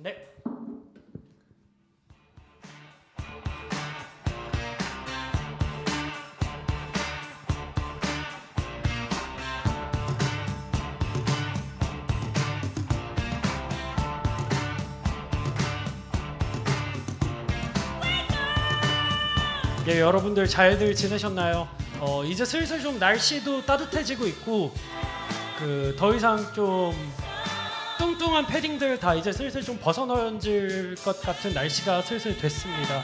네. 예, 여러분들 잘들 지내셨나요? 이제 슬슬 좀 날씨도 따뜻해지고 있고 더 이상 좀 뚱뚱한 패딩들 다 이제 슬슬 좀 벗어던질 것 같은 날씨가 슬슬 됐습니다.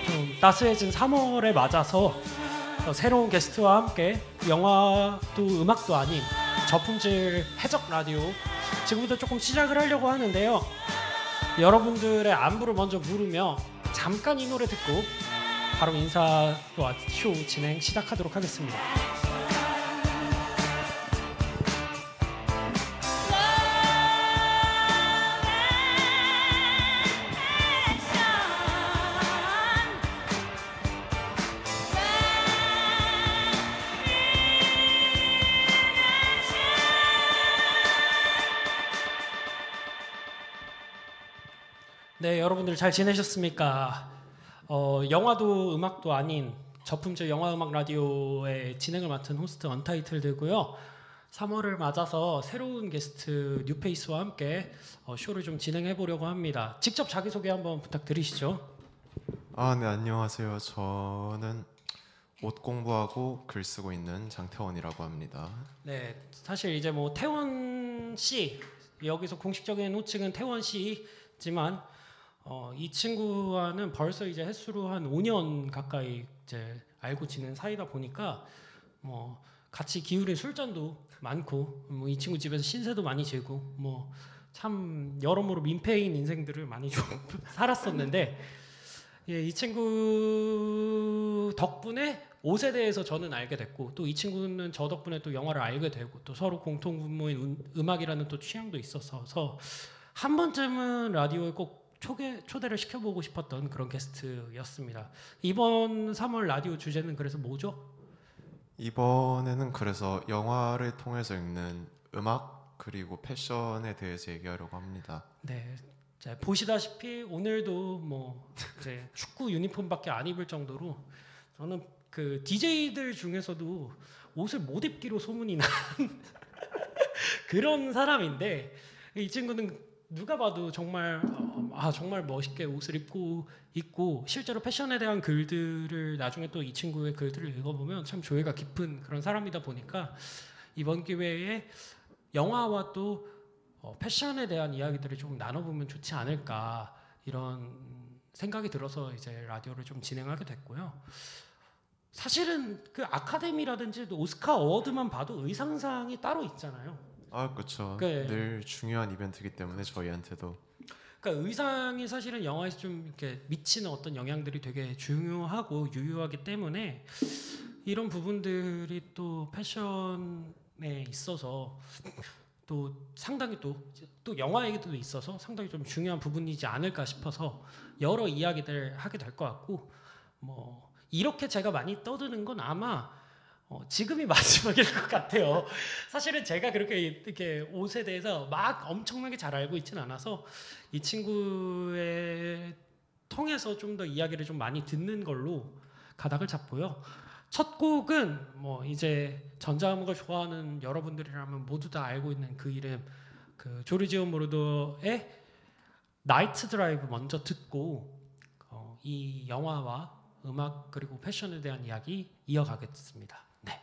좀 따스해진 3월에 맞아서 새로운 게스트와 함께 영화도 음악도 아닌 저품질 해적 라디오 지금부터 조금 시작을 하려고 하는데요. 여러분들의 안부를 먼저 물으며 잠깐 이 노래 듣고 바로 인사와 쇼 진행 시작하도록 하겠습니다. 네, 여러분들 잘 지내셨습니까? 영화도 음악도 아닌 저품질 영화 음악 라디오의 진행을 맡은 호스트 언타이틀드고요. 3월을 맞아서 새로운 게스트 뉴페이스와 함께 쇼를 좀 진행해 보려고 합니다. 직접 자기소개 한번 부탁드리시죠. 네, 안녕하세요. 저는 옷 공부하고 글 쓰고 있는 장태원이라고 합니다. 네, 사실 이제 뭐 태원 씨, 여기서 공식적인 호칭은 태원 씨지만 이 친구와는 벌써 이제 횟수로 한 5년 가까이 이제 알고 지낸 사이다 보니까 뭐 같이 기울인 술잔도 많고 뭐 이 친구 집에서 신세도 많이 지고 뭐 참 여러모로 민폐인 인생들을 많이 좀 살았었는데 예, 이 친구 덕분에 옷에 대해서 저는 알게 됐고 또 이 친구는 저 덕분에 또 영화를 알게 되고 또 서로 공통 분모인 음악이라는 또 취향도 있어서 한 번쯤은 라디오에 꼭 초대를 시켜보고 싶었던 그런 게스트였습니다. 이번 3월 라디오 주제는 그래서 뭐죠? 이번에는 그래서 영화를 통해서 읽는 음악 그리고 패션에 대해서 얘기하려고 합니다. 네, 자, 보시다시피 오늘도 뭐 이제 축구 유니폼밖에 안 입을 정도로 저는 그 DJ들 중에서도 옷을 못 입기로 소문이 난 그런 사람인데 이 친구는 누가 봐도 정말 정말 멋있게 옷을 입고 있고 실제로 패션에 대한 글들을 나중에 또 이 친구의 글들을 읽어보면 참 조예가 깊은 그런 사람이다 보니까 이번 기회에 영화와 또 패션에 대한 이야기들을 좀 나눠보면 좋지 않을까 이런 생각이 들어서 이제 라디오를 좀 진행하게 됐고요. 사실은 그 아카데미라든지 또 오스카 어워드만 봐도 의상상이 따로 있잖아요. 그렇죠. 네. 늘 중요한 이벤트이기 때문에 저희한테도. 그러니까 의상이 사실은 영화에서 좀 이렇게 미치는 어떤 영향들이 되게 중요하고 유효하기 때문에 이런 부분들이 또 패션에 있어서 또 상당히 또 영화에게도 있어서 상당히 좀 중요한 부분이지 않을까 싶어서 여러 이야기들 하게 될 것 같고 뭐 이렇게 제가 많이 떠드는 건 아마 지금이 마지막일 것 같아요. 사실은 제가 그렇게 이렇게 옷에 대해서 막 엄청나게 잘 알고 있지는 않아서 이 친구의 통해서 좀 더 이야기를 좀 많이 듣는 걸로 가닥을 잡고요. 첫 곡은 뭐 이제 전자음악을 좋아하는 여러분들이라면 모두 다 알고 있는 그 이름, 그 조르지오 모르도의 나이트 드라이브 먼저 듣고 이 영화와 음악 그리고 패션에 대한 이야기 이어가겠습니다. 네.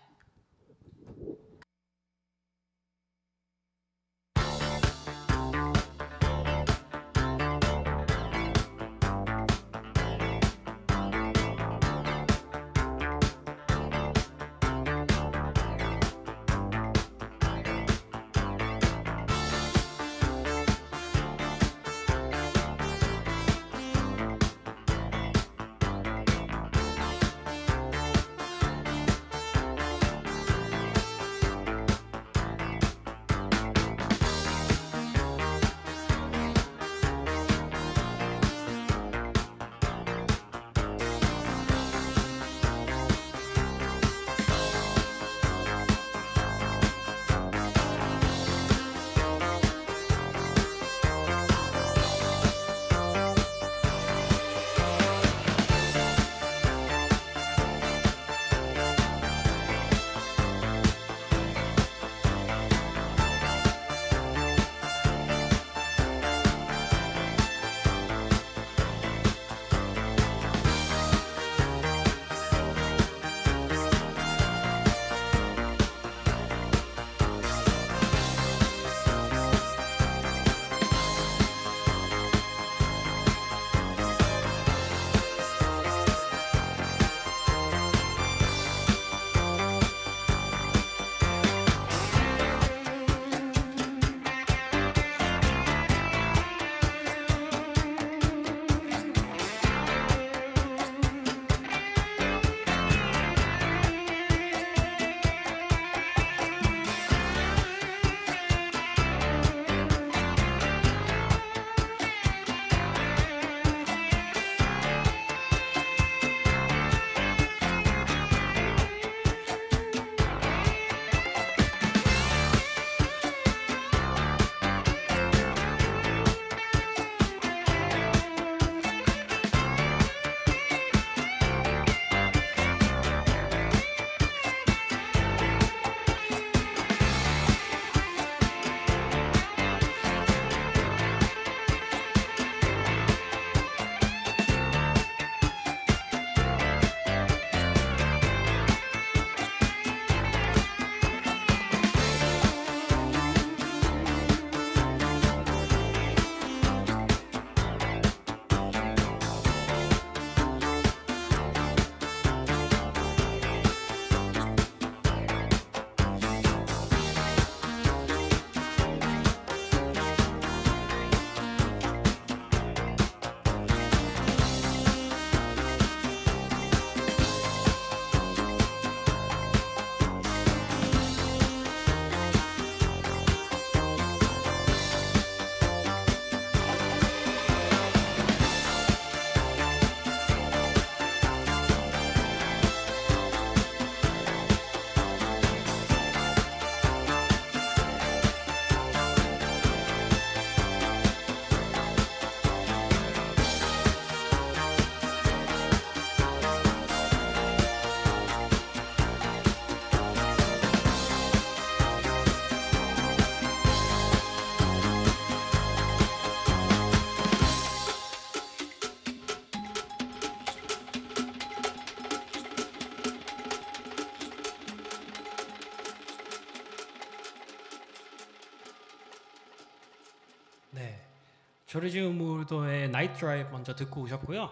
조르지 무더의 나이트 드라이브 먼저 듣고 오셨고요.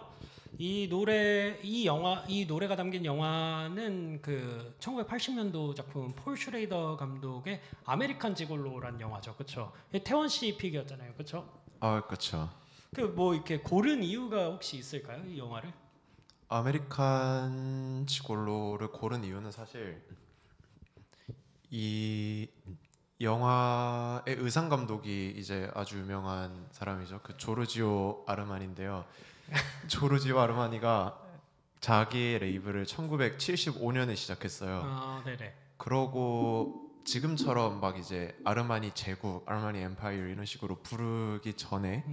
이 노래가 담긴 영화는 그 1980년도 작품 폴 슈레이더 감독의 아메리칸 지골로라는 영화죠, 그렇죠? 태원 씨 픽이었잖아요, 그렇죠? 아, 그렇죠. 그 뭐 이렇게 고른 이유가 혹시 있을까요, 이 영화를? 아메리칸 지골로를 고른 이유는 사실 이 영화의 의상 감독이 이제 아주 유명한 사람이죠. 그 조르지오 아르마니인데요. 조르지오 아르마니가 자기의 레이블을 1975년에 시작했어요. 아, 네네. 그러고 지금처럼 막 이제 아르마니 제국, 아르마니 엠파이어 이런 식으로 부르기 전에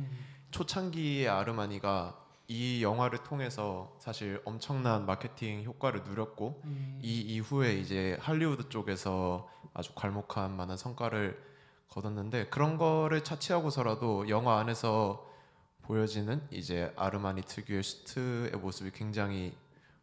초창기의 아르마니가 이 영화를 통해서 사실 엄청난 마케팅 효과를 누렸고 이 이후에 이제 할리우드 쪽에서 아주 괄목한 많은 성과를 거뒀는데 그런 거를 차치하고서라도 영화 안에서 보여지는 이제 아르마니 특유의 수트의 모습이 굉장히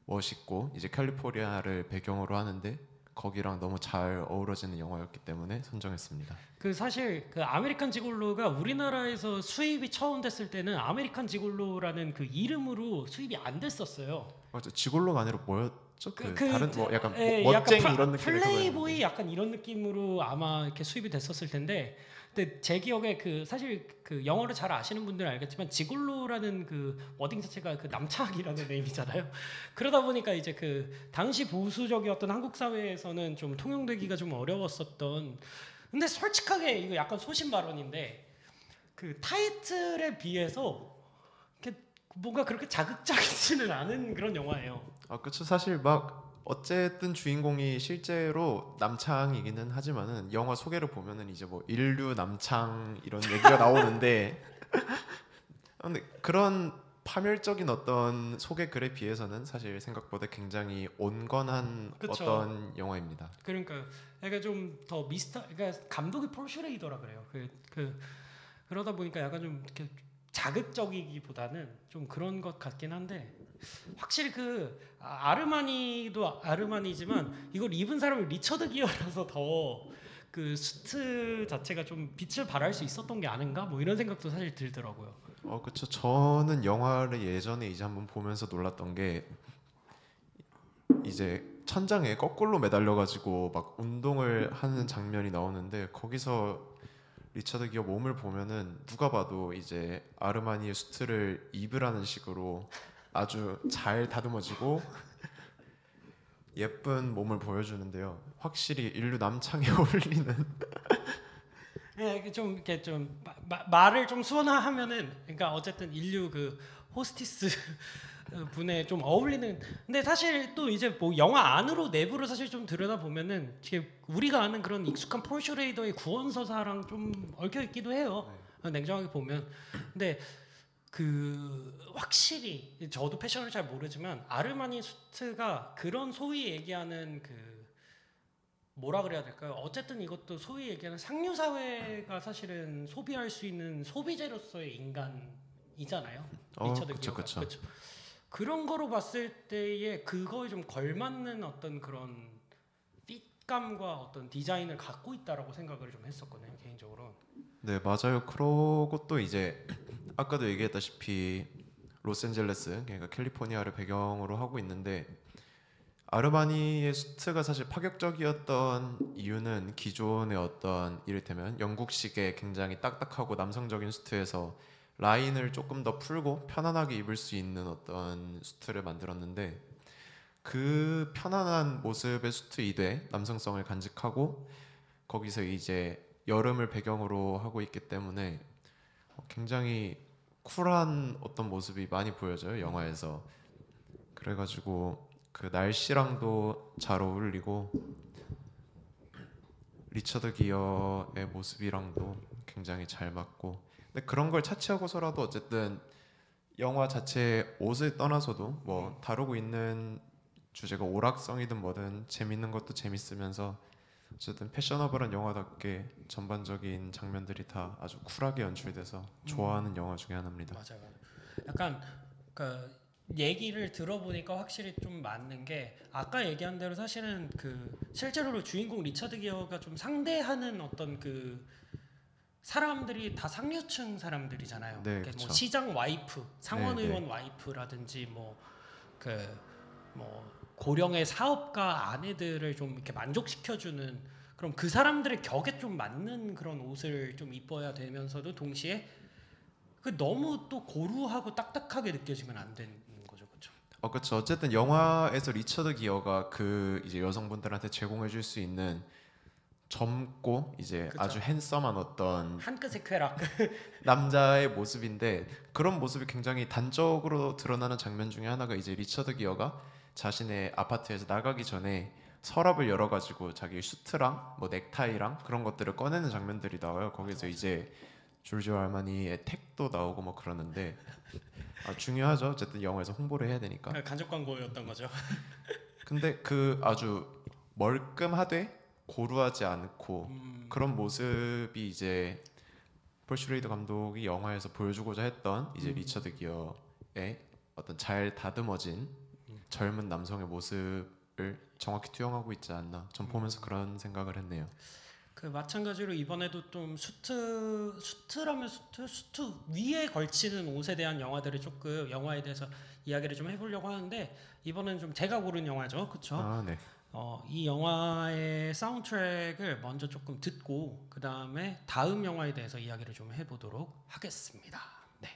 멋있고 이제 캘리포니아를 배경으로 하는데 거기랑 너무 잘 어우러지는 영화였기 때문에 선정했습니다. 그 사실 그 아메리칸 지골로가 우리나라에서 수입이 처음 됐을 때는 아메리칸 지골로라는 그 이름으로 수입이 안 됐었어요. 맞아, 지골로가 아니라 뭐였죠? 그 다른 뭐 약간 예, 멋쟁이 약간 이런 느낌의 플레이보이 약간 이런 느낌으로 아마 이렇게 수입이 됐었을 텐데, 근데 제 기억에 그 사실 그 영어를 잘 아시는 분들은 알겠지만 지골로라는 그 워딩 자체가 그 남창이라는 의미잖아요. 그러다 보니까 이제 그 당시 보수적이었던 한국 사회에서는 좀 통용되기가 좀 어려웠었던. 근데 솔직하게 이거 약간 소신 발언인데 그 타이틀에 비해서 이렇게 뭔가 그렇게 자극적이지는 않은 그런 영화예요. 아, 그쵸. 사실 막 어쨌든 주인공이 실제로 남창이기는 하지만은 영화 소개를 보면은 이제 뭐 인류 남창 이런 얘기가 나오는데 근데 그런 파멸적인 어떤 소개 글에 비해서는 사실 생각보다 굉장히 온건한 그쵸. 어떤 영화입니다. 그러니까 좀 더 그러니까 감독이 폴 슈레이더라 그래요. 그러다 보니까 약간 좀 이렇게 자극적이기보다는 좀 그런 것 같긴 한데, 확실히 그 아르마니도 아르마니지만 이걸 입은 사람이 리처드 기어라서 더 그 수트 자체가 좀 빛을 발할 수 있었던 게 아닌가 뭐 이런 생각도 사실 들더라고요. 그쵸. 저는 영화를 예전에 이제 한번 보면서 놀랐던 게 이제 천장에 거꾸로 매달려가지고 막 운동을 하는 장면이 나오는데 거기서 리처드 기어 몸을 보면은 누가 봐도 이제 아르마니의 수트를 입으라는 식으로 아주 잘 다듬어지고 예쁜 몸을 보여주는데요. 확실히 인류 남창에 어울리는. 예, 이렇게 좀 말을 좀 수원화하면은, 그러니까 어쨌든 인류 그 호스티스 분에 좀 어울리는. 근데 사실 또 이제 뭐 영화 안으로 내부를 사실 좀 들여다 보면은 우리가 아는 그런 익숙한 폴 슈레이더의 구원서사랑 좀 얽혀 있기도 해요. 냉정하게 보면. 근데 그 확실히 저도 패션을 잘 모르지만 아르마니 수트가 그런 소위 얘기하는 그 뭐라 그래야 될까요? 어쨌든 이것도 소위 얘기하는 상류 사회가 사실은 소비할 수 있는 소비재로서의 인간이잖아요. 리처드 그쵸, 기어가. 그쵸. 그쵸. 그런 거로 봤을 때에 그거에 좀 걸맞는 어떤 그런 핏감과 어떤 디자인을 갖고 있다라고 생각을 좀 했었거든요, 개인적으로. 네, 맞아요. 그러고 또 이제 아까도 얘기했다시피 로스앤젤레스, 그러니까 캘리포니아를 배경으로 하고 있는데 아르마니의 수트가 사실 파격적이었던 이유는 기존의 어떤 이를테면 영국식의 굉장히 딱딱하고 남성적인 수트에서 라인을 조금 더 풀고 편안하게 입을 수 있는 어떤 수트를 만들었는데 그 편안한 모습의 수트 이대 남성성을 간직하고 거기서 이제 여름을 배경으로 하고 있기 때문에 굉장히 쿨한 어떤 모습이 많이 보여져요, 영화에서. 그래가지고 그 날씨랑도 잘 어울리고 리처드 기어의 모습이랑도 굉장히 잘 맞고. 근데 그런 걸 차치하고서라도 어쨌든 영화 자체 옷을 떠나서도 뭐 다루고 있는 주제가 오락성이든 뭐든 재밌는 것도 재밌으면서 어쨌든 패셔너블한 영화답게 전반적인 장면들이 다 아주 쿨하게 연출돼서 좋아하는 영화 중에 하나입니다. 맞아요. 약간 그 얘기를 들어보니까 확실히 좀 맞는 게, 아까 얘기한 대로 사실은 그 실제로 주인공 리처드 기어가 좀 상대하는 어떤 그 사람들이 다 상류층 사람들이잖아요. 네, 그러니까 뭐 그쵸. 시장 와이프, 상원 네, 의원 네. 와이프라든지 뭐 고령의 사업가 아내들을 좀 이렇게 만족시켜주는, 그럼 그 사람들의 격에 좀 맞는 그런 옷을 좀 입어야 되면서도 동시에 그 너무 또 고루하고 딱딱하게 느껴지면 안 되는 거죠, 그렇죠? 그쵸. 어쨌든 영화에서 리처드 기어가 그 이제 여성분들한테 제공해줄 수 있는 젊고 이제 그쵸. 아주 핸섬한 어떤 한 끗의 쾌락. 남자의 모습인데, 그런 모습이 굉장히 단적으로 드러나는 장면 중에 하나가 이제 리처드 기어가 자신의 아파트에서 나가기 전에 서랍을 열어가지고 자기 슈트랑 뭐 넥타이랑 그런 것들을 꺼내는 장면들이 나와요. 거기서 이제 졸지오 알마니의 택도 나오고 뭐 그러는데, 중요하죠. 어쨌든 영화에서 홍보를 해야 되니까. 간접 광고였던 거죠. 근데 그 아주 멀끔하되 고루하지 않고 그런 모습이 이제 폴슈레이드 감독이 영화에서 보여주고자 했던 이제 리처드 기어의 어떤 잘 다듬어진 젊은 남성의 모습을 정확히 투영하고 있지 않나. 전 보면서 그런 생각을 했네요. 그 마찬가지로 이번에도 좀 수트라면 수트 위에 걸치는 옷에 대한 영화들을 조금 영화에 대해서 이야기를 좀 해보려고 하는데, 이번엔 좀 제가 고른 영화죠, 그렇죠? 네. 이 영화의 사운드트랙을 먼저 조금 듣고 그 다음에 다음 영화에 대해서 이야기를 좀 해보도록 하겠습니다. 네.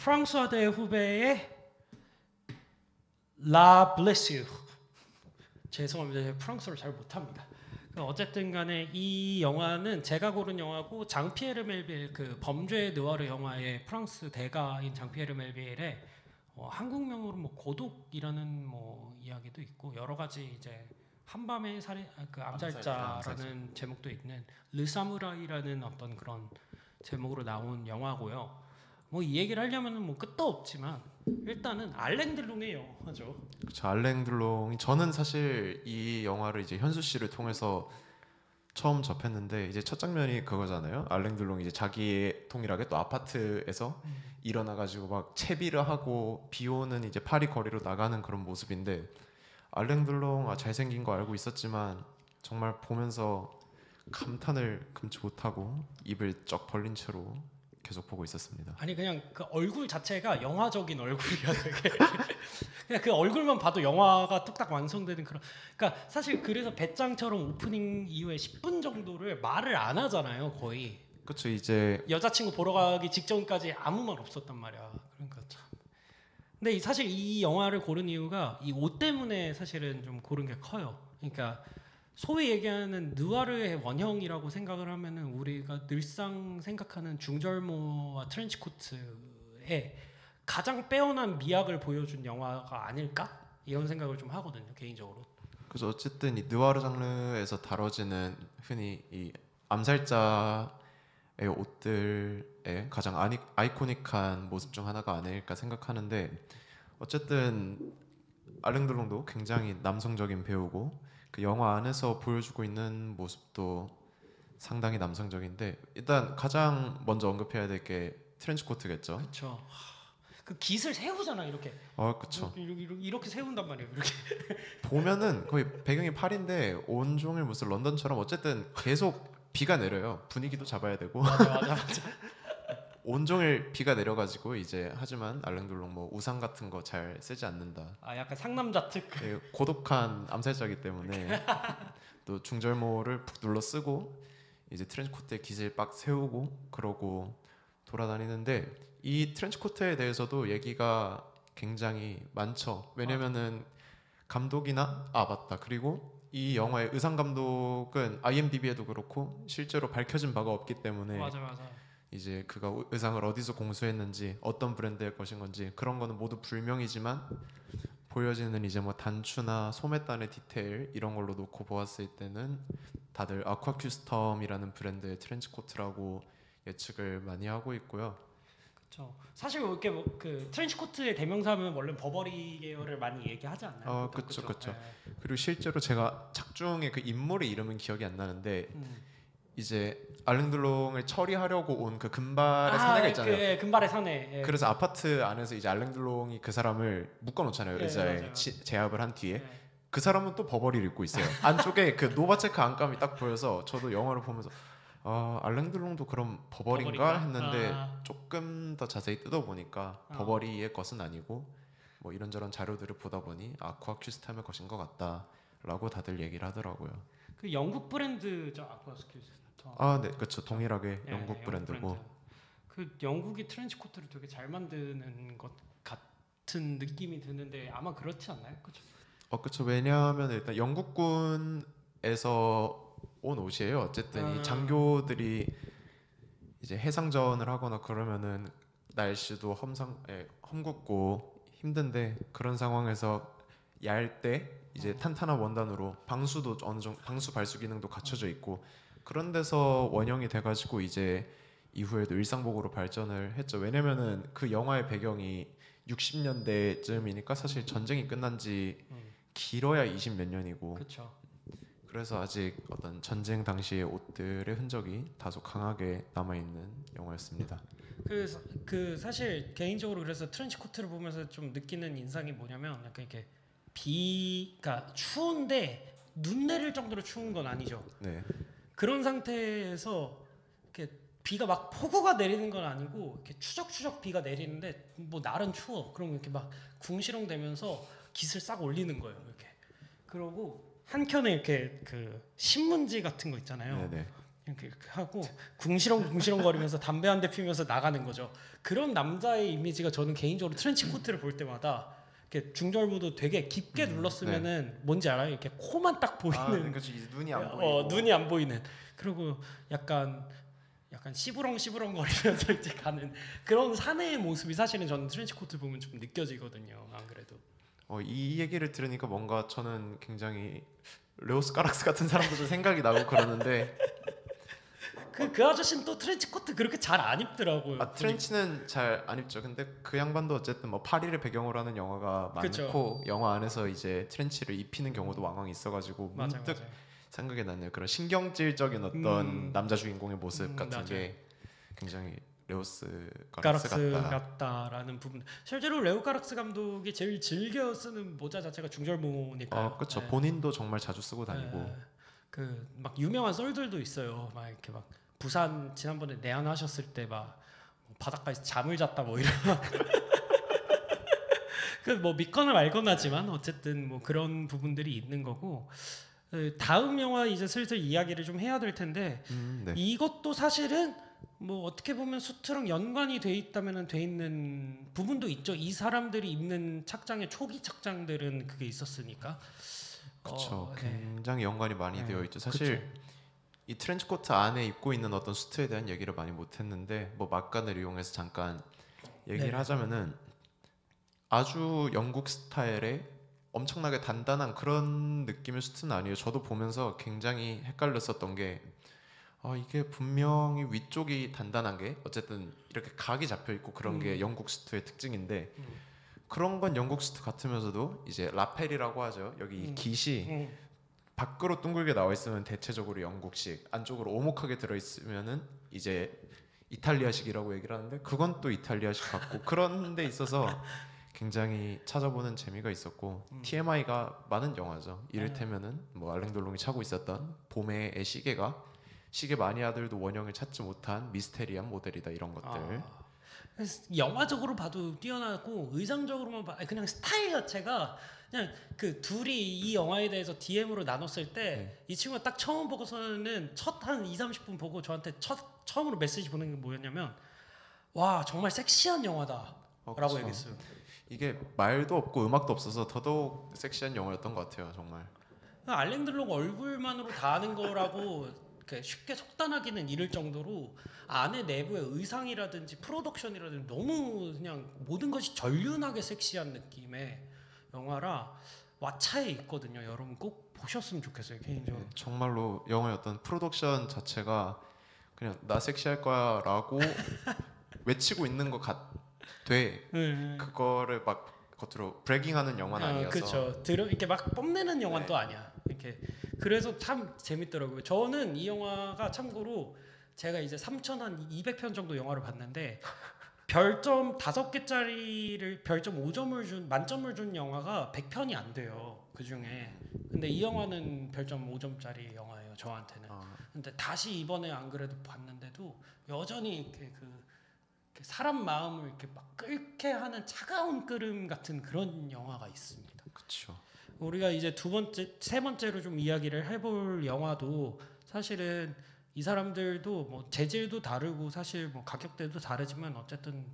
프랑스와 대 후배의 라 블레스. 죄송합니다. 제가 프랑스어를 잘 못합니다. 어쨌든 간에 이 영화는 제가 고른 영화고 장피에르 멜빌 그 범죄 느와르 영화의 프랑스 대가인 장피에르 멜빌의 한국명으로 뭐 고독이라는 뭐 이야기도 있고 여러 가지 이제 한밤의 살인 그 암살자라는 제목도 있는 르사무라이라는 어떤 그런 제목으로 나온 영화고요. 뭐 이 얘기를 하려면은 뭐 끝도 없지만 일단은 알랭 들롱의 영화죠. 그쵸, 알랭 들롱이 저는 사실 이 영화를 이제 현수 씨를 통해서 처음 접했는데 이제 첫 장면이 그거잖아요. 알랭 들롱이 이제 자기의 동일하게 또 아파트에서 일어나가지고 막 채비를 하고 비 오는 이제 파리 거리로 나가는 그런 모습인데 알랭 들롱 잘생긴 거 알고 있었지만 정말 보면서 감탄을 금치 못하고 입을 쩍 벌린 채로 계속 보고 있었습니다. 아니 그냥 그 얼굴 자체가 영화적인 얼굴이야 되게. 그냥 그 얼굴만 봐도 영화가 뚝딱 완성되는 그런. 그러니까 사실 그래서 배짱처럼 오프닝 이후에 10분 정도를 말을 안 하잖아요 거의. 그렇죠. 이제 여자친구 보러 가기 직전까지 아무 말 없었단 말이야. 그러니까 참. 근데 사실 이 영화를 고른 이유가 이 옷 때문에 사실은 좀 고른 게 커요. 그러니까 소위 얘기하는 느와르의 원형이라고 생각을 하면은 우리가 늘상 생각하는 중절모와 트렌치코트의 가장 빼어난 미학을 보여준 영화가 아닐까 이런 생각을 좀 하거든요 개인적으로. 그래서 어쨌든 이 느와르 장르에서 다뤄지는 흔히 이 암살자의 옷들의 가장 아이코닉한 모습 중 하나가 아닐까 생각하는데 어쨌든 알랭 들롱도 굉장히 남성적인 배우고 그 영화 안에서 보여주고 있는 모습도 상당히 남성적인데 일단 가장 먼저 언급해야 될 게 트렌치코트겠죠. 그렇죠. 그 깃을 세우잖아 이렇게. 그렇죠. 이렇게 세운단 말이에요. 이렇게. 보면은 거의 배경이 파리인데 온종일 무슨 런던처럼 어쨌든 계속 비가 내려요. 분위기도 잡아야 되고. 맞아. 온종일 비가 내려가지고 이제 하지만 알랭 들롱 뭐 우산 같은 거 잘 쓰지 않는다. 약간 상남자 특. 고독한 암살자이기 때문에 또 중절모를 푹 눌러 쓰고 이제 트렌치코트에 깃을 빡 세우고 그러고 돌아다니는데 이 트렌치코트에 대해서도 얘기가 굉장히 많죠. 왜냐면은 감독이나 맞다. 그리고 이 영화의 의상 감독은 IMDb에도 그렇고 실제로 밝혀진 바가 없기 때문에 맞아. 이제 그가 의상을 어디서 공수했는지 어떤 브랜드의 것인 건지 그런 거는 모두 불명이지만 보여지는 이제 뭐 단추나 소매단의 디테일 이런 걸로 놓고 보았을 때는 다들 아쿠아 큐스텀이라는 브랜드의 트렌치 코트라고 예측을 많이 하고 있고요. 그렇죠. 사실 이렇게 그 트렌치 코트의 대명사는 원래 버버리 계열을 많이 얘기하지 않나요? 그렇죠. 그리고 실제로 제가 작중의 그 인물의 이름은 기억이 안 나는데 이제 알랭 들롱을 처리하려고 온 그 금발의 사내가 있잖아요. 그 금발의 사내. 예. 그래서 아파트 안에서 이제 알랭 들롱이 그 사람을 묶어놓잖아요. 의자에 맞아요. 제압을 한 뒤에 예. 그 사람은 또 버버리를 입고 있어요. 안쪽에 그 노바체크 안감이 딱 보여서 저도 영화를 보면서 알랭 들롱도 그럼 버버리인가 했는데 조금 더 자세히 뜯어보니까 버버리의 것은 아니고 뭐 이런저런 자료들을 보다 보니 아쿠아 큐스텀의 것인 것 같다라고 다들 얘기를 하더라고요. 그 영국 브랜드죠 아쿠아 큐스텀. 네, 그렇죠. 동일하게 영국 브랜드고. 그 영국이 트렌치 코트를 되게 잘 만드는 것 같은 느낌이 드는데 아마 그렇지 않나요? 그렇죠. 그렇죠. 왜냐하면 일단 영국군에서 온 옷이에요. 어쨌든 이 장교들이 이제 해상전을 하거나 그러면은 날씨도 험굽고 힘든데 그런 상황에서 얇때 이제 탄탄한 원단으로 방수도 어느 정도 방수 발수 기능도 갖춰져 있고 그런 데서 원형이 돼가지고 이제 이후에도 일상복으로 발전을 했죠. 왜냐면은 그 영화의 배경이 60년대쯤이니까 사실 전쟁이 끝난 지 길어야 20 몇 년이고. 그렇죠. 그래서 아직 어떤 전쟁 당시의 옷들의 흔적이 다소 강하게 남아 있는 영화였습니다. 그 사실 개인적으로 그래서 트렌치 코트를 보면서 좀 느끼는 인상이 뭐냐면 약간 이렇게 그러니까 추운데 눈 내릴 정도로 추운 건 아니죠. 네. 그런 상태에서 이렇게 비가 막 폭우가 내리는 건 아니고 이렇게 추적추적 비가 내리는데 뭐 날은 추워. 그럼 이렇게 막 궁시렁대면서 깃을 싹 올리는 거예요. 이렇게. 그러고 한 켠에 이렇게 그 신문지 같은 거 있잖아요. 네네. 이렇게 하고 궁시렁궁시렁거리면서 담배 한 대 피우면서 나가는 거죠. 그런 남자의 이미지가 저는 개인적으로 트렌치 코트를 볼 때마다 이렇게 중절부도 되게 깊게 눌렀으면은 뭔지 알아요? 이렇게 코만 딱 보이는. 그러니까 눈이 안 보이고. 눈이 안 보이는. 그리고 약간 시부렁시부렁거리면서 이제 가는 그런 사내의 모습이 사실은 저는 트렌치 코트 보면 좀 느껴지거든요. 안 그래도. 이 얘기를 들으니까 뭔가 저는 굉장히 레오스 카락스 같은 사람들도 생각이 나고 그러는데 그 아저씨는 또 트렌치 코트 그렇게 잘 안 입더라고요. 트렌치는 잘 안 입죠. 근데 그 양반도 어쨌든 뭐 파리를 배경으로 하는 영화가 많고 그쵸. 영화 안에서 이제 트렌치를 입히는 경우도 왕왕 있어가지고 문득 맞아요. 생각이 났네요. 그런 신경질적인 어떤 남자 주인공의 모습 같은 맞아요. 게 굉장히 레오스 까락스 같다. 같다라는 부분. 실제로 레오 까락스 감독이 제일 즐겨 쓰는 모자 자체가 중절모니까. 그렇죠. 본인도 정말 자주 쓰고 다니고. 그 막 유명한 썰들도 있어요. 막 이렇게 막 부산 지난번에 내한하셨을 때 막 바닷가에서 잠을 잤다 뭐 이런. 그 뭐 믿거나 말거나지만 어쨌든 뭐 그런 부분들이 있는 거고. 다음 영화 이제 슬슬 이야기를 좀 해야 될 텐데 네. 이것도 사실은 뭐 어떻게 보면 수트랑 연관이 돼 있다면은 돼 있는 부분도 있죠. 이 사람들이 입는 착장의 초기 착장들은 그게 있었으니까. 그렇죠. 네. 굉장히 연관이 많이 네. 되어 있죠. 사실 그쵸. 이 트렌치 코트 안에 입고 있는 어떤 수트에 대한 얘기를 많이 못했는데 뭐 막간을 이용해서 잠깐 얘기를 네. 하자면은 아주 영국 스타일의 엄청나게 단단한 그런 느낌의 수트는 아니에요. 저도 보면서 굉장히 헷갈렸었던 게 이게 분명히 위쪽이 단단한 게 어쨌든 이렇게 각이 잡혀 있고 그런 게 영국 수트의 특징인데 그런 건 영국 수트 같으면서도 이제 라펠이라고 하죠. 여기 이 깃이 밖으로 둥글게 나와 있으면 대체적으로 영국식, 안쪽으로 오목하게 들어 있으면은 이제 이탈리아식이라고 얘기를 하는데 그건 또 이탈리아식 같고 그런 데 있어서 굉장히 찾아보는 재미가 있었고 TMI가 많은 영화죠. 이를테면은 뭐 알랭돌롱이 차고 있었던 봄의 시계 마니아들도 원형을 찾지 못한 미스테리한 모델이다 이런 것들. 영화적으로 봐도 뛰어나고 의상적으로만 봐 그냥 스타일 자체가 그냥 그 둘이 이 영화에 대해서 DM으로 나눴을 때 이 친구가 딱 처음 보고서는 첫 한 2-30분 보고 저한테 처음으로 메시지 보낸 게 뭐였냐면 와 정말 섹시한 영화다 라고 그쵸. 얘기했어요. 이게 말도 없고 음악도 없어서 더더욱 섹시한 영화였던 것 같아요 정말. 알랭들롱 얼굴만으로 다 아는 거라고 쉽게 속단하기는 이를 정도로 안에 내부의 의상이라든지 프로덕션이라든지 너무 그냥 모든 것이 전륜하게 섹시한 느낌의 영화라 왓챠에 있거든요. 여러분 꼭 보셨으면 좋겠어요 개인적으로. 정말로 영화의 어떤 프로덕션 자체가 그냥 나 섹시할 거야라고 외치고 있는 것 같되 그거를 막 겉으로 브래깅하는 영화는 아니어서. 그렇죠. 이렇게 막 뽐내는 영화는 또 아니야. 이렇게 그래서 참 재밌더라고요. 저는 이 영화가 참고로 제가 이제 3,200편 정도 영화를 봤는데 별점 5개짜리를 별점 5점을 준 만점을 준 영화가 100편이 안 돼요. 그 중에. 근데 이 영화는 별점 5점짜리 영화예요. 저한테는. 근데 다시 이번에 안 그래도 봤는데도 여전히 이렇게 사람 마음을 이렇게 막 끓게 하는 차가운 끓음 같은 그런 영화가 있습니다. 그렇죠. 우리가 이제 세 번째로 좀 이야기를 해볼 영화도 사실은 이 사람들도 뭐 재질도 다르고 사실 뭐 가격대도 다르지만 어쨌든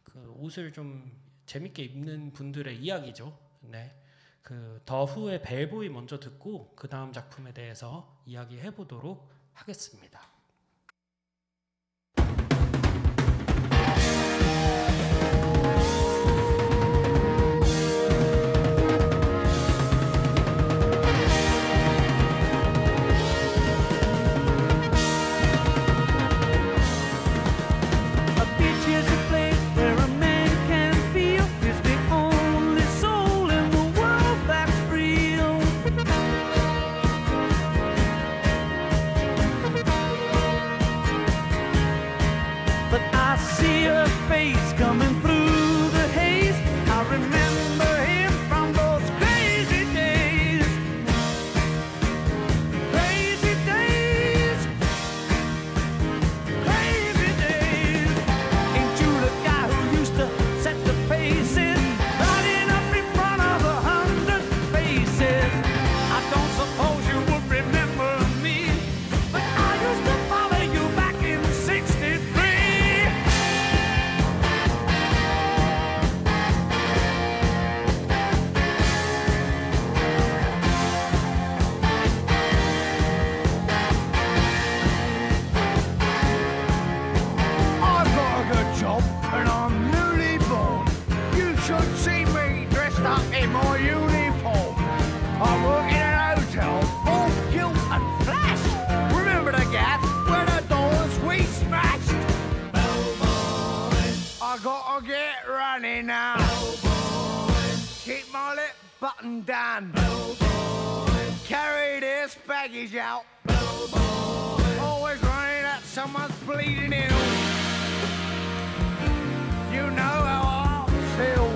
그 옷을 좀 재밌게 입는 분들의 이야기죠. 네. 그 더 후의 벨보이 먼저 듣고 그 다음 작품에 대해서 이야기해 보도록 하겠습니다. Keep my lip buttoned down. Carry this baggage out. Always running at someone's bleeding ill. You know how I feel.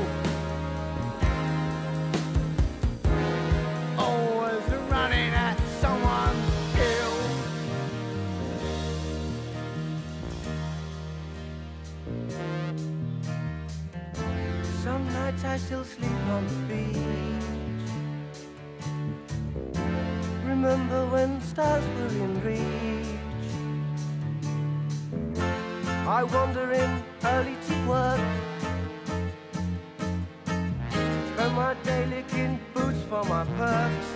Always running at someone's ill. Some nights I still sleep on the beach. Remember when stars were in reach. I wander in early to work. Spend my day licking boots for my perks.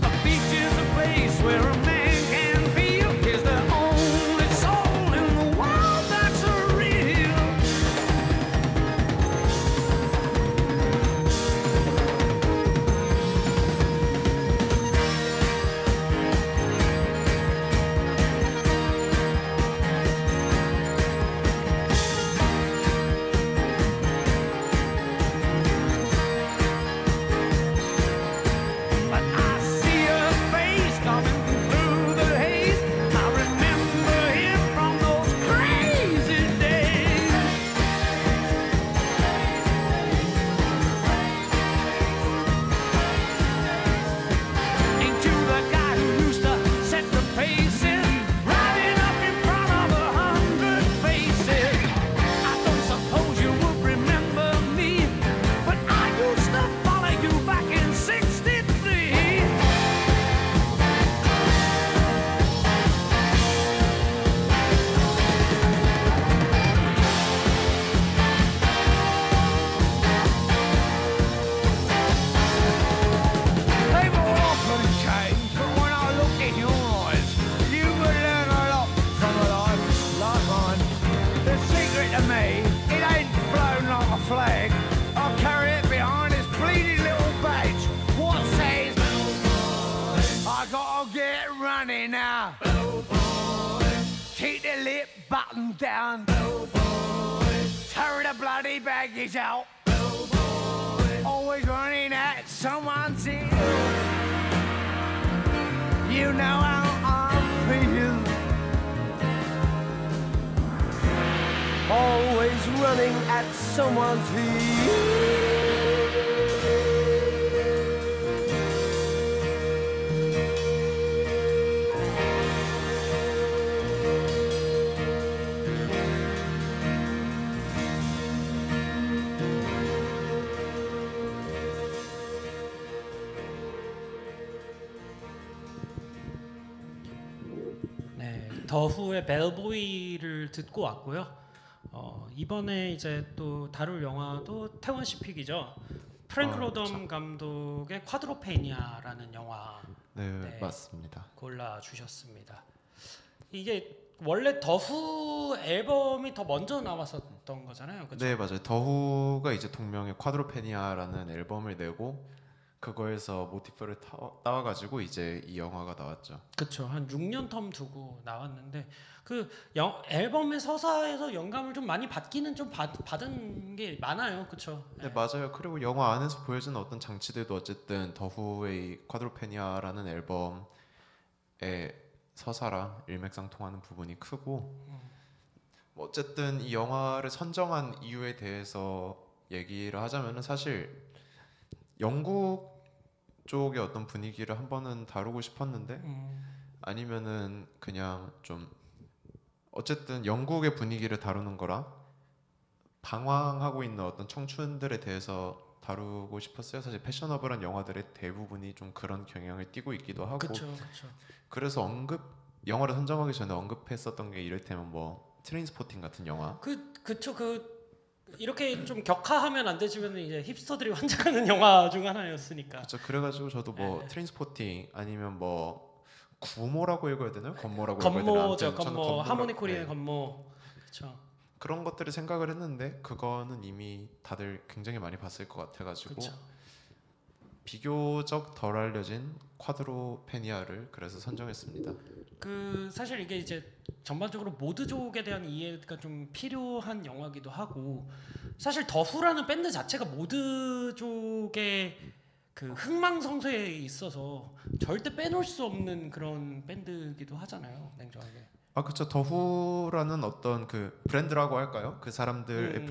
A beach is a place where a man can feel he's the only soul in the world that's real. But I see her face coming through the haze. I remember him from those crazy days. Ain't you the guy who used to set the pace in, riding up in front of 100 faces? I don't suppose you would remember me, but I used to follow you back in '63. They've all often changed, but when I look in your eyes, you could learn a lot from a life like mine. The secret to me, it ain't flown like a flag. I'll carry it behind this bleeding little badge. What says, I gotta get running now. Keep the lip buttoned down. Tear the bloody baggage out. Always running at someone's ear. You know how I feel. Always running at someone's ear. 네, 더후의 벨보이를 듣고 왔고요. 이번에 이제 또 다룰 영화도 태원 시픽이죠. 프랭크 로덤 감독의 쿼드로페니아라는 영화 네, 네. 맞습니다. 골라 주셨습니다. 이게 원래 더후 앨범이 더 먼저 나왔었던 거잖아요, 그렇죠? 네, 맞아요. 더후가 이제 동명의 쿼드로페니아라는 앨범을 내고 그거에서 모티프를 따와가지고 이제 이 영화가 나왔죠. 그렇죠. 한 6년 텀 두고 나왔는데 그 앨범의 서사에서 영감을 좀 많이 받기는 좀 받은 게 많아요, 그렇죠? 네, 맞아요. 그리고 영화 안에서 보여주는 어떤 장치들도 어쨌든 더후의 쿼드로페니아라는 앨범의 서사랑 일맥상통하는 부분이 크고 뭐 어쨌든 이 영화를 선정한 이유에 대해서 얘기를 하자면은 사실 영국 쪽의 어떤 분위기를 한 번은 다루고 싶었는데 아니면은 그냥 좀 어쨌든 영국의 분위기를 다루는 거랑 방황하고 있는 어떤 청춘들에 대해서 다루고 싶었어요. 사실 패셔너블한 영화들의 대부분이 좀 그런 경향을 띠고 있기도 하고. 그렇죠, 그렇죠. 그래서 영화를 선정하기 전에 언급했었던 게 이를테면 뭐 트레인스포팅 같은 영화. 그쵸. 이렇게 좀 격하하면 안 되지만 이제 힙스터들이 환장하는 영화 중 하나였으니까. 그렇죠. 그래가지고 저도 뭐 네. 트레인스포팅 아니면 뭐 구모라고 읽어야 되나요? 건모라고 읽어야 되나요? 건모죠, 아무튼 저는 건모. 하모니 건모라고- 코리아의 네. 건모. 그렇죠. 그런 것들을 생각을 했는데 그거는 이미 다들 굉장히 많이 봤을 것 같아가지고 그렇죠. 비교적 덜 알려진 쿼드로페니아를 그래서 선정했습니다. 그 사실 이게 이제 전반적으로 모드족에 대한 이해가 좀 필요한 영화기도 하고 사실 더후라는 밴드 자체가 모드족의 그 흥망성쇠에 있어서 절대 빼놓을 수 없는 그런 밴드이기도 하잖아요. 냉정하게. 아 그쵸. 더후라는 어떤 그 브랜드라고 할까요? 그 사람들의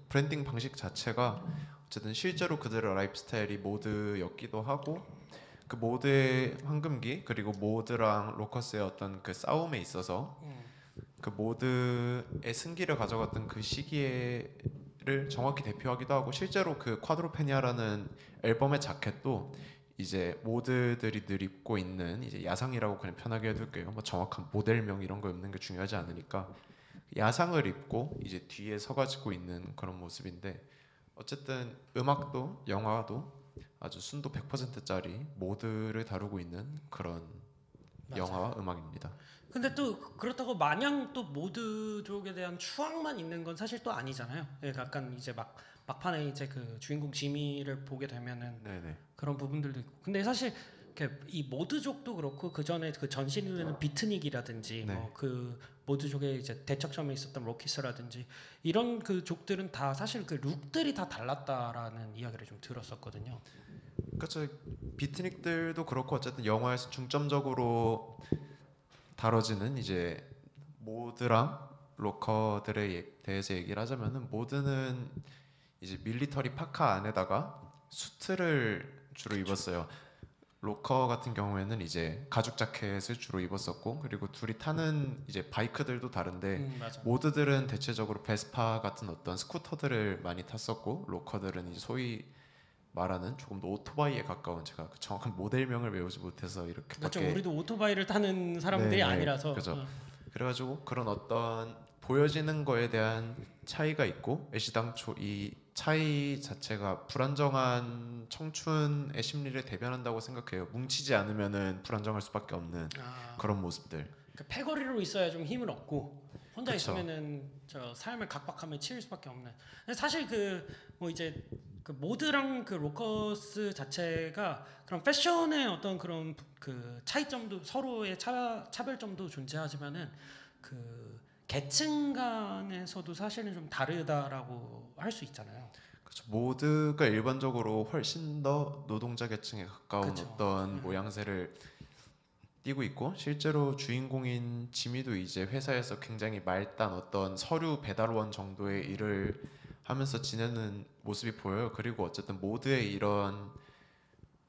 브랜딩 방식 자체가 어쨌든 실제로 그들의 라이프 스타일이 모드였기도 하고 그 모드의 황금기 그리고 모드랑 로커스의 어떤 그 싸움에 있어서 그 모드의 승기를 가져갔던 그 시기를 정확히 대표하기도 하고 실제로 그 쿼드로페니아라는 앨범의 자켓도 이제 모드들이 늘 입고 있는 이제 야상이라고 그냥 편하게 해둘게요. 뭐 정확한 모델명 이런 거 입는 게 중요하지 않으니까 야상을 입고 이제 뒤에 서가지고 있는 그런 모습인데 어쨌든 음악도 영화도 아주 순도 100%짜리 모드를 다루고 있는 그런 맞아요. 영화와 음악입니다. 근데 또 그렇다고 마냥 또 모드족에 대한 추앙만 있는 건 사실 또 아니잖아요. 약간 이제 막판에 이제 그 주인공 지미를 보게 되면은 네네. 그런 부분들도 있고. 근데 사실 이 모드족도 그렇고 그 전에 그 전신이 되는 비트닉이라든지 네. 뭐 그 모드족의 이제 대척점에 있었던 로키스라든지 이런 그 족들은 다 사실 그 룩들이 다 달랐다라는 이야기를 좀 들었었거든요. 그렇죠. 비트닉들도 그렇고 어쨌든 영화에서 중점적으로 다뤄지는 이제 모드랑 로커들에 대해서 얘기를 하자면은 모드는 이제 밀리터리 파카 안에다가 수트를 주로 입었어요. 로커 같은 경우에는 이제 가죽 자켓을 주로 입었었고 그리고 둘이 타는 이제 바이크들도 다른데 맞아. 모드들은 대체적으로 베스파 같은 어떤 스쿠터들을 많이 탔었고 로커들은 이제 소위 말하는 조금 더 오토바이에 가까운 제가 그 정확한 모델명을 외우지 못해서 이렇게 그렇죠. 우리도 오토바이를 타는 사람들이 네네, 아니라서 그죠. 그래가지고 그런 어떤 보여지는 거에 대한 차이가 있고 애시당초 이 차이 자체가 불안정한 청춘의 심리를 대변한다고 생각해요. 뭉치지 않으면은 불안정할 수밖에 없는 그런 모습들. 그 패거리로 있어야 좀 힘을 얻고 혼자 그쵸. 있으면은 저 삶을 각박함에 치일 수밖에 없는. 근데 사실 그 뭐 이제 그 모드랑 그 로커스 자체가 그런 패션의 어떤 그런 그 차이점도 서로의 차별점도 존재하지만은 그 계층 간에서도 사실은 좀 다르다라고 할 수 있잖아요. 그렇죠. 모드가 일반적으로 훨씬 더 노동자 계층에 가까운 그쵸. 어떤 모양새를 띄고 있고 실제로 주인공인 지미도 이제 회사에서 굉장히 말단 어떤 서류 배달원 정도의 일을 하면서 지내는 모습이 보여요. 그리고 어쨌든 모드의 이런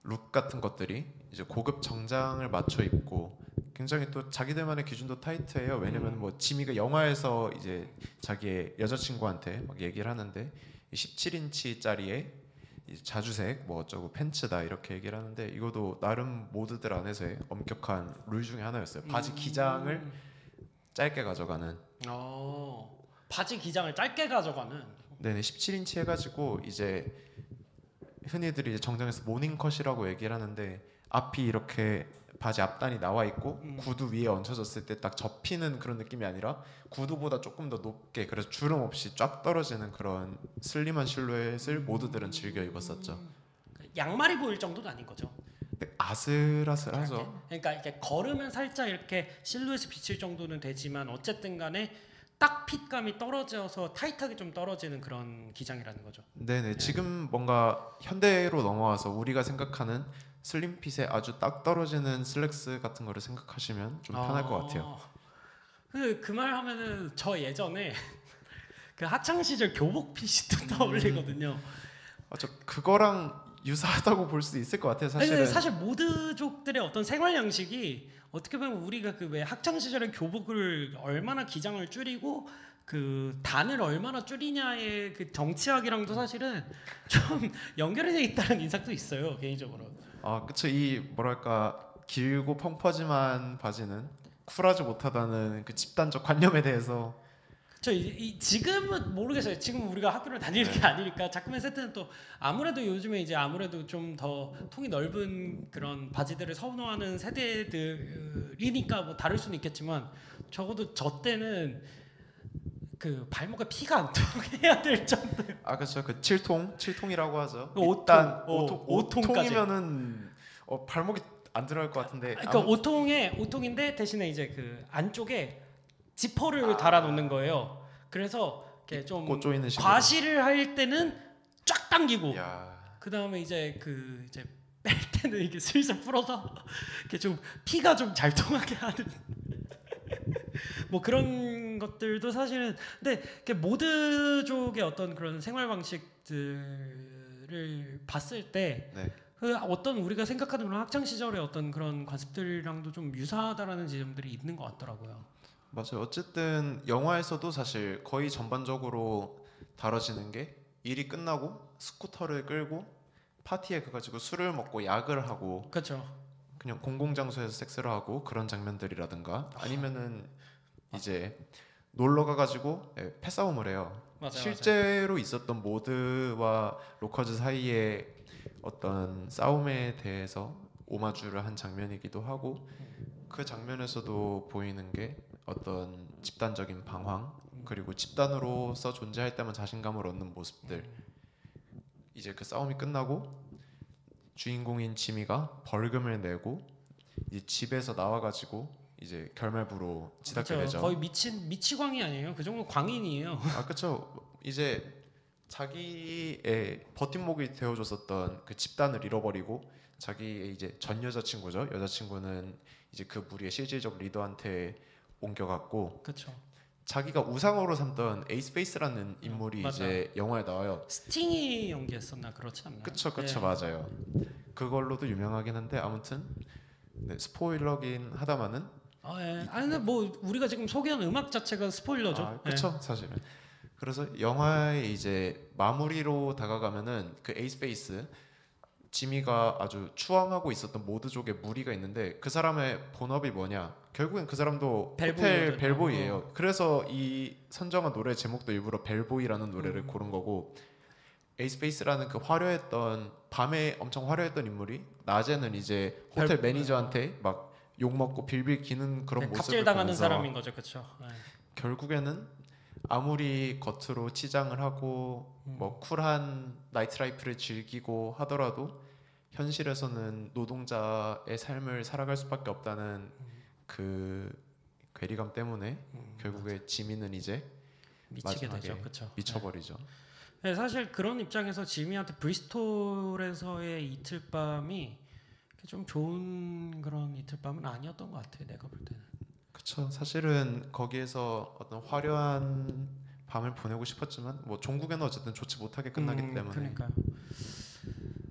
룩 같은 것들이 이제 고급 정장을 맞춰 입고 굉장히 또 자기들만의 기준도 타이트해요. 왜냐면 뭐 지미가 영화에서 이제 자기의 여자친구한테 막 얘기를 하는데 17인치짜리의 자주색 뭐 어쩌고 팬츠다 이렇게 얘기를 하는데 이것도 나름 모드들 안에서의 엄격한 룰 중에 하나였어요. 바지 기장을 짧게 가져가는. 바지 기장을 짧게 가져가는. 네네 17인치 해가지고 이제 흔히들 이제 정장에서 모닝컷이라고 얘기를 하는데 앞이 이렇게 바지 앞단이 나와 있고 구두 위에 얹혀졌을 때 딱 접히는 그런 느낌이 아니라 구두보다 조금 더 높게 그래서 주름 없이 쫙 떨어지는 그런 슬림한 실루엣을 모두들은 즐겨 입었었죠. 양말이 보일 정도는 아닌 거죠. 아슬아슬하죠. 그러니까 이렇게 걸으면 살짝 이렇게 실루엣이 비칠 정도는 되지만 어쨌든 간에 딱 핏감이 떨어져서 타이트하게 좀 떨어지는 그런 기장이라는 거죠. 네네. 지금 뭔가 현대로 넘어와서 우리가 생각하는 슬림핏에 아주 딱 떨어지는 슬랙스 같은 거를 생각하시면 좀 편할 것 같아요. 그 말 하면은 저 예전에 그 학창 시절 교복 핏이 또 떠올리거든요. 저 그거랑 유사하다고 볼 수 있을 것 같아요. 사실은. 사실 모드족들의 어떤 생활 양식이 어떻게 보면 우리가 그 왜 학창 시절에 교복을 얼마나 기장을 줄이고 그 단을 얼마나 줄이냐의 그 정치학이랑도 사실은 좀 연결이 돼 있다는 인상도 있어요 개인적으로. 그쵸. 이 뭐랄까 길고 펑퍼짐한 바지는 쿨하지 못하다는 그 집단적 관념에 대해서. 지금은 모르겠어요. 지금 우리가 학교를 다니는 게 아니니까 자꾸만 세트는 또 아무래도 요즘에 이제 아무래도 좀 더 통이 넓은 그런 바지들을 선호하는 세대들이니까 뭐 다를 수는 있겠지만 적어도 저 때는 그 발목에 피가 안 통해야 될 정도. 그렇죠. 그 7통이라고 하죠. 일단 5통까지. 통이면은 발목이 안 들어갈 것 같은데. 그러니까 오통인데 대신에 이제 그 안쪽에 지퍼를 달아 놓는 거예요. 그래서 이렇게 좀 꽃 조이는 식으로. 과시를 할 때는 쫙 당기고 야. 그 다음에 이제 뺄 때는 이게 슬슬 풀어서 이렇게 좀 피가 좀 잘 통하게 하는 뭐 그런 것들도 사실은 근데 모드족의 어떤 그런 생활 방식들을 봤을 때 네. 그 어떤 우리가 생각하는 그런 학창 시절의 어떤 그런 관습들이랑도 좀 유사하다라는 지점들이 있는 것 같더라고요. 맞아요. 어쨌든 영화에서도 사실 거의 전반적으로 다뤄지는 게 일이 끝나고 스쿠터를 끌고 파티에 가가지고 술을 먹고 약을 하고 그렇죠. 그냥 공공장소에서 섹스를 하고 그런 장면들이라든가 아니면은 이제 놀러 가가지고 패싸움을 해요. 맞아요. 실제로 있었던 모드와 로커즈 사이에 어떤 싸움에 대해서 오마주를 한 장면이기도 하고 그 장면에서도 보이는 게 어떤 집단적인 방황 그리고 집단으로서 존재할 때만 자신감을 얻는 모습들. 이제 그 싸움이 끝나고 주인공인 지미가 벌금을 내고 이제 집에서 나와가지고 이제 결말부로 치닫게 그렇죠. 되죠. 거의 미치광이 아니에요. 그 정도 광인이에요. 아 그렇죠. 이제 자기의 버팀목이 되어줬었던 그 집단을 잃어버리고 자기의 이제 전 여자친구죠. 여자친구는 이제 그 무리의 실질적 리더한테 옮겨갔고 그렇죠. 자기가 우상으로 삼던 에이스페이스라는 인물이 맞아. 이제 영화에 나와요. 스팅이 연기했었나 그렇지 않나요? 그쵸 네. 맞아요. 그걸로도 유명하긴 한데 아무튼 네, 스포일러긴 하다마는 예. 아니 근데 뭐 우리가 지금 소개하는 음악 자체가 스포일러죠. 아, 그쵸 사실은. 그래서 영화의 이제 마무리로 다가가면은 그 에이스페이스 지미가 아주 추앙하고 있었던 모드족의 무리가 있는데 그 사람의 본업이 뭐냐? 결국엔 그 사람도 호텔 벨보이예요. 그래서 이 선정한 노래 제목도 일부러 벨보이라는 노래를 고른 거고 에이스페이스라는 그 화려했던 밤에 엄청 화려했던 인물이 낮에는 이제 호텔 매니저한테 막 욕 먹고 빌빌 기는 그런 모습을 갑질당하는 보면서 사람인 거죠, 그렇죠? 결국에는 아무리 겉으로 치장을 하고 뭐 쿨한 나이트 라이프를 즐기고 하더라도 현실에서는 노동자의 삶을 살아갈 수밖에 없다는 그 괴리감 때문에 결국에 지미는 이제 미치게 마지막에 되죠, 그렇죠? 미쳐버리죠. 네, 사실 그런 입장에서 지미한테 브리스톨에서의 이틀밤이 좀 좋은 그런 이틀밤은 아니었던 것 같아요, 내가 볼 때는. 그렇죠. 사실은 거기에서 어떤 화려한 밤을 보내고 싶었지만 뭐 종국에는 어쨌든 좋지 못하게 끝나기 때문에. 그러니까요.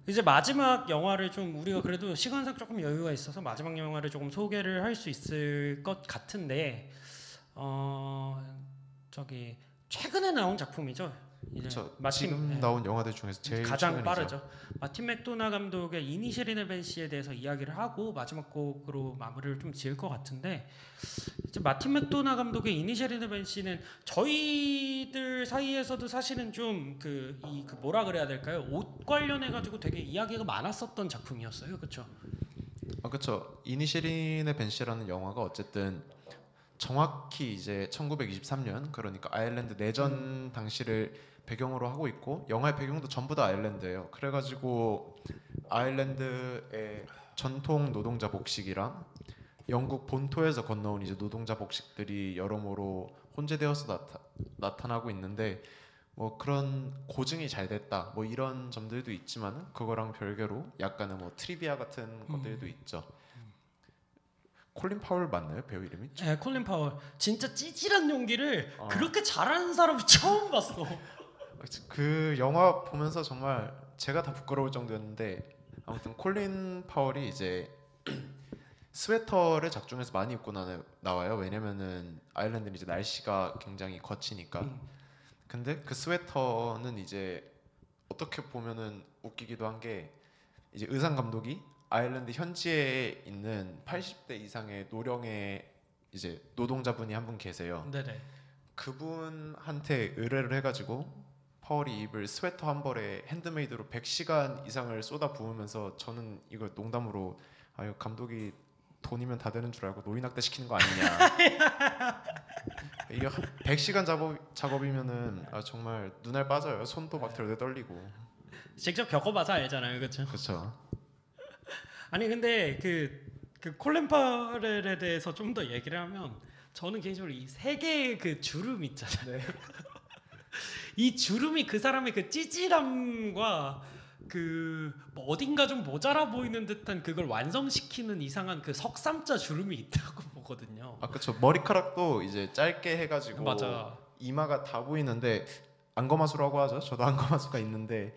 이제 마지막 영화를 좀 우리가 그래도 시간상 조금 여유가 있어서 마지막 영화를 조금 소개를 할 수 있을 것 같은데 저기 최근에 나온 작품이죠. 그렇죠. 지금 나온 영화들 중에서 제일 가장 최근이죠. 빠르죠. 마틴 맥도나 감독의 이니셜 인벤시에 대해서 이야기를 하고 마지막 곡으로 마무리를 좀 지을 것 같은데 이제 마틴 맥도나 감독의 이니셜 인벤시는 저희들 사이에서도 사실은 좀 그 뭐라 그래야 될까요? 옷 관련해 가지고 되게 이야기가 많았었던 작품이었어요, 그렇죠? 그렇죠. 이니셜인의 벤시라는 영화가 어쨌든 정확히 이제 1923년 그러니까 아일랜드 내전 당시를 배경으로 하고 있고 영화의 배경도 전부 다 아일랜드예요. 그래가지고 아일랜드의 전통 노동자 복식이랑 영국 본토에서 건너온 이제 노동자 복식들이 여러모로 혼재되어서 나타나고 있는데 뭐 그런 고증이 잘 됐다 뭐 이런 점들도 있지만 그거랑 별개로 약간의 뭐 트리비아 같은 것들도 있죠. 콜린 파월 맞나요 배우 이름이? 네, 콜린 파월. 진짜 찌질한 연기를 그렇게 잘하는 사람 처음 봤어. 그 영화 보면서 정말 제가 다 부끄러울 정도였는데 아무튼 콜린 파월이 이제 스웨터를 작중해서 많이 입고 나와요. 왜냐면은 아일랜드는 이제 날씨가 굉장히 거치니까. 근데 그 스웨터는 이제 어떻게 보면은 웃기기도 한 게 이제 의상 감독이 아일랜드 현지에 있는 80대 이상의 노령의 이제 노동자분이 한 분 계세요. 네네. 그분한테 의뢰를 해가지고 파월이 입을 스웨터 한 벌에 핸드메이드로 100시간 이상을 쏟아 부으면서 저는 이거 농담으로 아유 감독이 돈이면 다 되는 줄 알고 노인학대 시키는 거 아니냐. 이게 100시간 작업이면은 정말 눈알 빠져요. 손도 막 덜덜 떨리고. 직접 겪어봐서 알잖아요, 그렇죠? 그렇죠. 아니 근데 그 콜린 파렐에 대해서 좀 더 얘기를 하면 저는 개인적으로 이 세 개의 그 주름 있잖아요. 이 주름이 그 사람의 그 찌질함과 그뭐 어딘가 좀 모자라 보이는 듯한 그걸 완성시키는 이상한 그 석삼자 주름이 있다고 보거든요. 아 그렇죠. 머리카락도 이제 짧게 해가지고 맞아. 이마가 다 보이는데 안검하수라고 하죠. 저도 안검하수가 있는데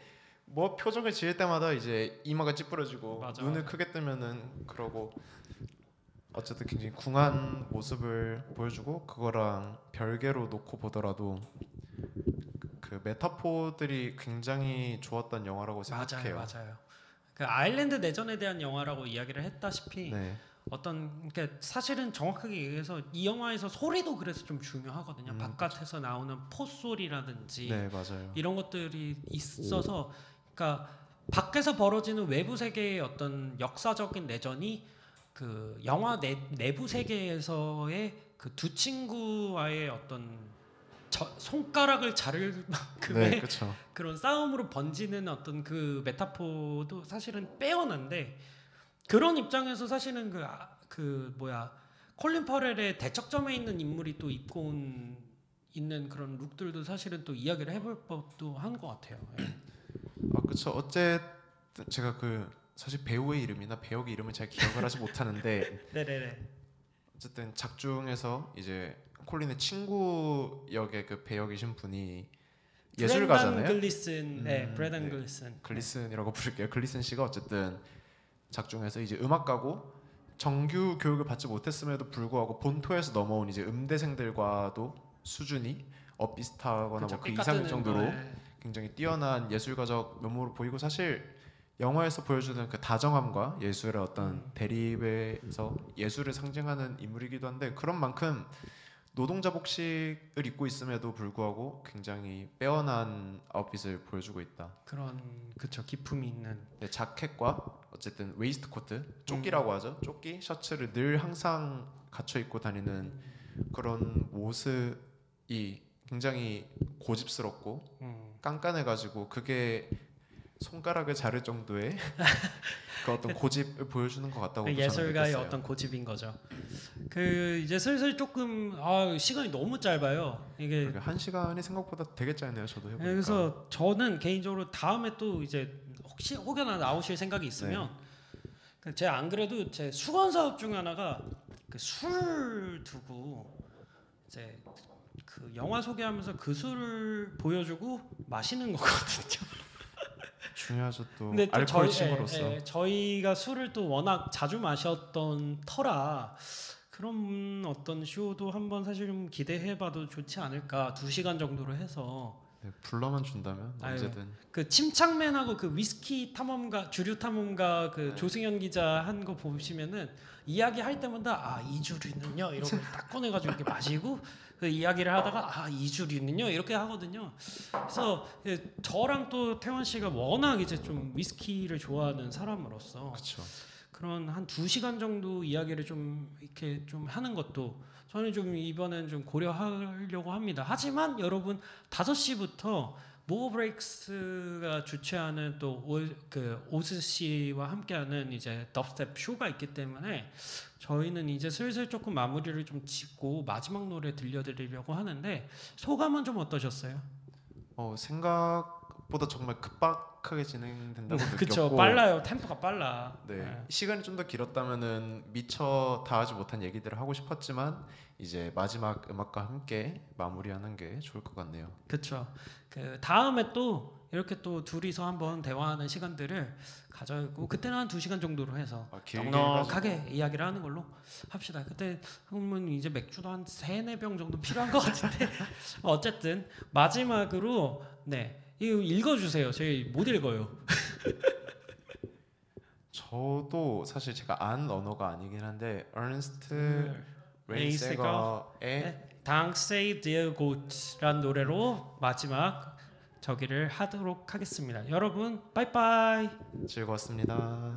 뭐 표정을 지을 때마다 이제 이마가 찌푸려지고 맞아, 눈을 맞아. 크게 뜨면은 그러고 어쨌든 굉장히 궁한 모습을 보여주고 그거랑 별개로 놓고 보더라도 그 메타포들이 굉장히 좋았던 영화라고 생각해요. 맞아요. 그 아일랜드 내전에 대한 영화라고 이야기를 했다시피 네, 어떤 그러니까 사실은 정확하게 얘기해서 이 영화에서 소리도 그래서 좀 중요하거든요. 바깥에서 나오는 포 소리라든지 네 맞아요. 이런 것들이 있어서 그러니까 밖에서 벌어지는 외부 세계의 어떤 역사적인 내전이 그 영화 내부 세계에서의 그 두 친구와의 어떤 손가락을 자를 만큼의 네, 그렇죠. 그런 싸움으로 번지는 어떤 그 메타포도 사실은 빼어난데 그런 입장에서 사실은 그 뭐야 콜린 퍼렐의 대척점에 있는 인물이 또 입고 있는 그런 룩들도 사실은 또 이야기를 해볼 법도 한 것 같아요. 예. 아 그렇죠. 어쨌든 제가 그 사실 배우의 이름이나 배역의 이름을 잘 기억을 하지 못하는데 네네네. 어쨌든 작중에서 이제 콜린의 친구 역의 그 배역이신 분이 예술가잖아요. 브렌단 글리슨, 네, 브렌단 네. 글리슨. 글리슨이라고 부를게요. 글리슨 씨가 어쨌든 작중에서 이제 음악가고 정규 교육을 받지 못했음에도 불구하고 본토에서 넘어온 이제 음대생들과도 수준이 비슷하거나 뭐 그 이상 정도로 굉장히 뛰어난 예술가적 면모로 보이고 사실 영화에서 보여주는 그 다정함과 예술의 어떤 대립에서 예술을 상징하는 인물이기도 한데 그런 만큼 노동자 복식을 입고 있음에도 불구하고 굉장히 빼어난 아웃핏을 보여주고 있다. 그런 그쵸 기품이 있는. 네, 자켓과 어쨌든 웨이스트 코트, 조끼라고 하죠. 조끼, 셔츠를 늘 항상 갖춰 입고 다니는 그런 모습이 굉장히 고집스럽고 깐깐해가지고 그게 손가락을 자를 정도의 그 어떤 고집을 보여주는 것 같다고 그 저는 예술가의 느꼈어요. 어떤 고집인 거죠. 그 이제 슬슬 조금 시간이 너무 짧아요. 이게 그러니까 한 시간이 생각보다 되게 짧네요. 저도 해보니까. 그래서 저는 개인적으로 다음에 또 이제 혹여나 나오실 생각이 있으면 제가 안 그래도 제 수건 사업 중 하나가 그 술 두고 이제 그 영화 소개하면서 그 술을 보여주고 마시는 거거든요. 중요하죠. 또 근데 또 알코올 친구로서 저희가 술을 또 워낙 자주 마셨던 터라 그런 어떤 쇼도 한번 사실 좀 기대해봐도 좋지 않을까. 2시간 정도로 해서 네, 불러만 준다면 언제든. 그 침착맨하고 그 위스키 탐험가 주류 탐험가 그 조승현 기자 한 거 보시면은 이야기할 때마다 이주류는요 이러고 딱 꺼내가지고 이렇게 마시고 그 이야기를 하다가 이주류는요 이렇게 하거든요. 그래서 저랑 또 태원 씨가 워낙 이제 좀 위스키를 좋아하는 사람으로서 그렇죠. 그런 한 2시간 정도 이야기를 좀 이렇게 좀 하는 것도 저는 좀 이번엔 좀 고려하려고 합니다. 하지만 여러분 5시부터 모어 브레이크스가 주최하는 또 오즈 씨와 함께하는 이제 덥스텝 쇼가 있기 때문에 저희는 이제 슬슬 조금 마무리를 좀 짓고 마지막 노래 들려드리려고 하는데 소감은 좀 어떠셨어요? 생각보다 정말 급박하게 진행된다고 느꼈고. 그렇죠. 빨라요. 템포가 빨라. 네. 시간이 좀 더 길었다면은 미처 다 하지 못한 얘기들을 하고 싶었지만 이제 마지막 음악과 함께 마무리하는 게 좋을 것 같네요. 그렇죠. 그 다음에 또 이렇게 또 둘이서 한번 대화하는 시간들을 가져고 그때는 한 2시간 정도로 해서 길게 넉넉하게 해가지고. 이야기를 하는 걸로 합시다. 그때 그러면 이제 맥주도 한 3-4병 정도 필요한 것 같은데 어쨌든 마지막으로 이거 읽어주세요. 저희 못 읽어요. 저도 사실 제가 아는 언어가 아니긴 한데 어너스트 레이세거의 당세이 디어 고트라는 노래로 마지막 저기를 하도록 하겠습니다. 여러분 빠이빠이. 즐거웠습니다.